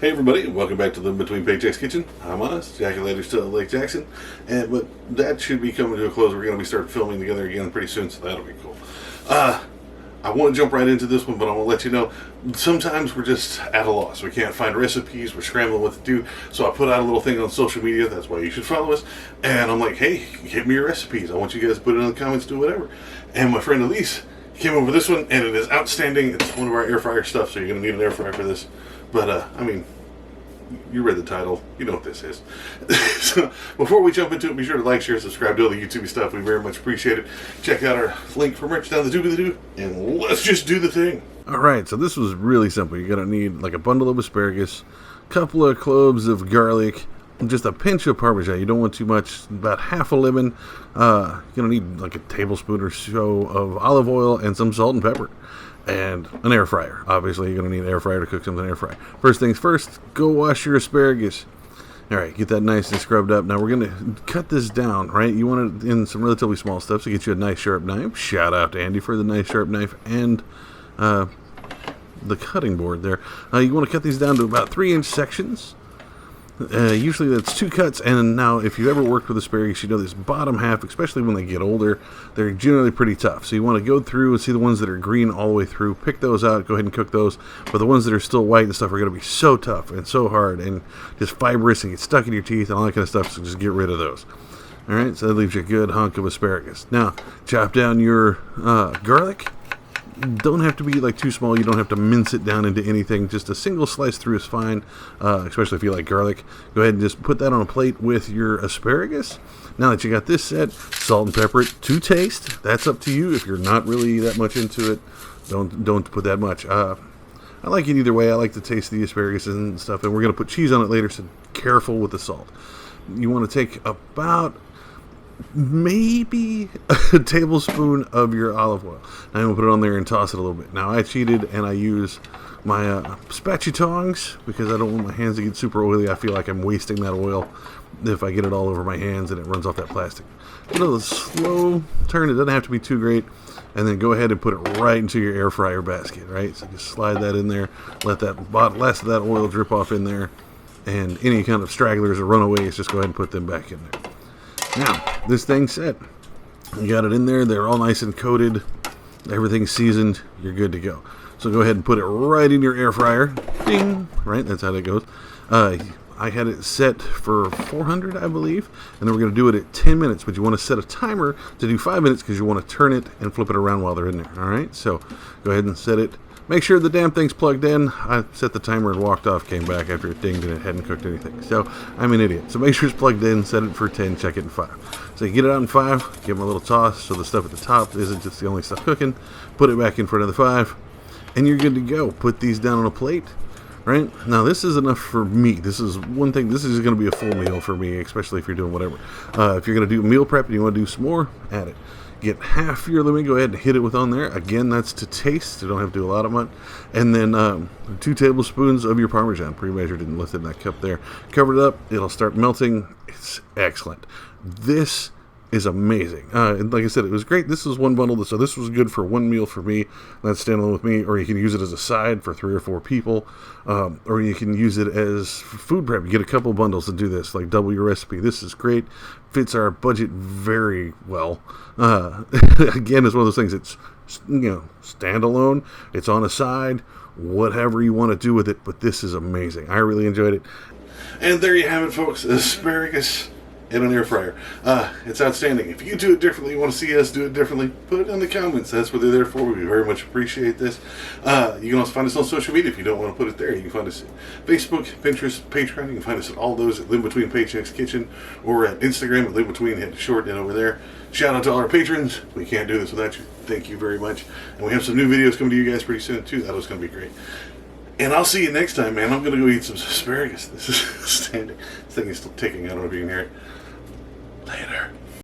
Hey everybody, and welcome back to Living Between Paychecks Kitchen. I'm us, Jackie Later, still at Lake Jackson, but that should be coming to a close. We're going to be starting filming together again pretty soon, so that'll be cool. I want to jump right into this one, but I want to let you know, sometimes we're just at a loss. We can't find recipes, we're scrambling what to do, so I put out a little thing on social media, that's why you should follow us, and I'm like, hey, give me your recipes. I want you guys to put it in the comments, do whatever. And my friend Elise came over with this one, and it is outstanding. It's one of our air fryer stuff, so you're going to need an air fryer for this. But, I mean, you read the title. You know what this is. So, before we jump into it, be sure to like, share, subscribe to all the YouTube stuff. We very much appreciate it. Check out our link for merch down the doobly-doo, and let's just do the thing. Alright, so this was really simple. You're going to need, like, a bundle of asparagus, a couple of cloves of garlic, just a pinch of Parmesan. You don't want too much, about half a lemon. You're going to need, like, a tablespoon or so of olive oil and some salt and pepper. And an air fryer. Obviously, you're going to need an air fryer to cook something in an air fryer. First things first, go wash your asparagus. Alright, get that nice and scrubbed up. Now, we're going to cut this down, right? You want it in some relatively small stuff to get you a nice sharp knife. Shout out to Andy for the nice sharp knife and the cutting board there. You want to cut these down to about 3-inch sections. Usually that's 2 cuts, and now if you've ever worked with asparagus, you know this bottom half, especially when they get older, they're generally pretty tough. So you want to go through and see the ones that are green all the way through, pick those out, go ahead and cook those. But the ones that are still white and stuff are going to be so tough and so hard and just fibrous and get stuck in your teeth and all that kind of stuff, so just get rid of those. Alright, so that leaves you a good hunk of asparagus. Now, chop down your garlic. Don't have to be like too small. You don't have to mince it down into anything. Just a single slice through is fine, especially if you like garlic. Go ahead and just put that on a plate with your asparagus. Now that you got this set, salt and pepper it to taste. That's up to you. If you're not really that much into it, don't put that much. I like it either way. I like the taste of the asparagus and stuff, and we're going to put cheese on it later, so careful with the salt. You want to take about maybe a tablespoon of your olive oil. Now I'm going to put it on there and toss it a little bit. Now I cheated and I use my spatula tongs because I don't want my hands to get super oily. I feel like I'm wasting that oil if I get it all over my hands and it runs off that plastic. A little slow turn. It doesn't have to be too great. And then go ahead and put it right into your air fryer basket, right? So just slide that in there. Let that last of that oil drip off in there. And any kind of stragglers or runaways, just go ahead and put them back in there. Now, this thing's set. You got it in there. They're all nice and coated. Everything's seasoned. You're good to go. So go ahead and put it right in your air fryer. Ding! Right? That's how that goes. I had it set for 400, I believe. And then we're going to do it at 10 minutes. But you want to set a timer to do 5 minutes because you want to turn it and flip it around while they're in there. Alright? So go ahead and set it. Make sure the damn thing's plugged in. I set the timer and walked off, came back after it dinged and it hadn't cooked anything. So, I'm an idiot. So make sure it's plugged in, set it for 10, check it in 5. So you get it out in 5, give them a little toss so the stuff at the top isn't just the only stuff cooking. Put it back in for another 5, and you're good to go. Put these down on a plate. Right? Now, this is enough for me. This is one thing. This is going to be a full meal for me, especially if you're doing whatever. If you're going to do meal prep and you want to do some more, add it. Get half your lemon, go ahead and hit it with on there. Again, that's to taste. You don't have to do a lot of it. And then 2 tablespoons of your Parmesan, pre-measured and lifted in that cup there. Cover it up. It'll start melting. It's excellent. This is amazing. And like I said, it was great. This is one bundle, so this was good for one meal for me. That's standalone with me. Or you can use it as a side for 3 or 4 people. Or you can use it as food prep. You get a couple bundles to do this, like double your recipe. This is great. Fits our budget very well. Again, it's one of those things. It's standalone. It's on a side. Whatever you want to do with it, but this is amazing. I really enjoyed it. And there you have it, folks. Asparagus in an air fryer. It's outstanding. If you do it differently, you want to see us do it differently, put it in the comments. That's what they're there for. We very much appreciate this. You can also find us on social media if you don't want to put it there. You can find us at Facebook, Pinterest, Patreon. You can find us at all those at Live Between Paychecks Kitchen, or at Instagram at Live Between, hit short and over there. Shout out to all our patrons. We can't do this without you. Thank you very much. And we have some new videos coming to you guys pretty soon too. That was going to be great. And I'll see you next time, man. I'm going to go eat some asparagus. This is standing. This thing is still ticking. I don't know if you can hear it. Later.